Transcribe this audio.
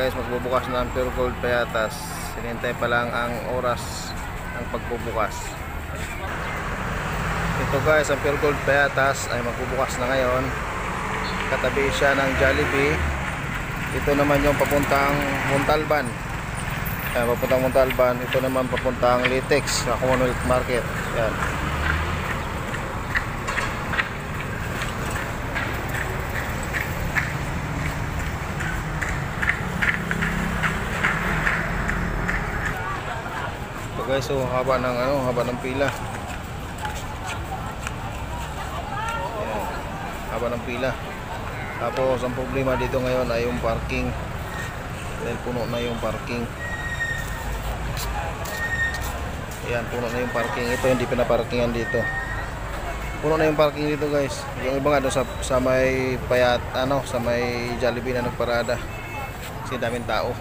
guys, magbubukas na ang Pure Gold Payatas. Hinintay pa lang ang oras ng pagbubukas. Ito guys, ang Pure Gold Payatas ay magbubukas na ngayon. Katabi siya ng Jollibee. Ito naman yung papuntang Montalban. Papuntang Montalban. Ito naman papuntang Litex sa Commonwealth Market. Yan. So guys, so haba ng pila. Ayan, haba ng pila. Tapos ang problema dito ngayon ay yung parking. Dahil puno na yung parking. Ayan, puno na yung parking. Ito hindi pinaparkingan dito. Puno na yung parking dito guys. Yung iba nga doon sa may sa may Jollibee na nagparada. Kasi daming tao.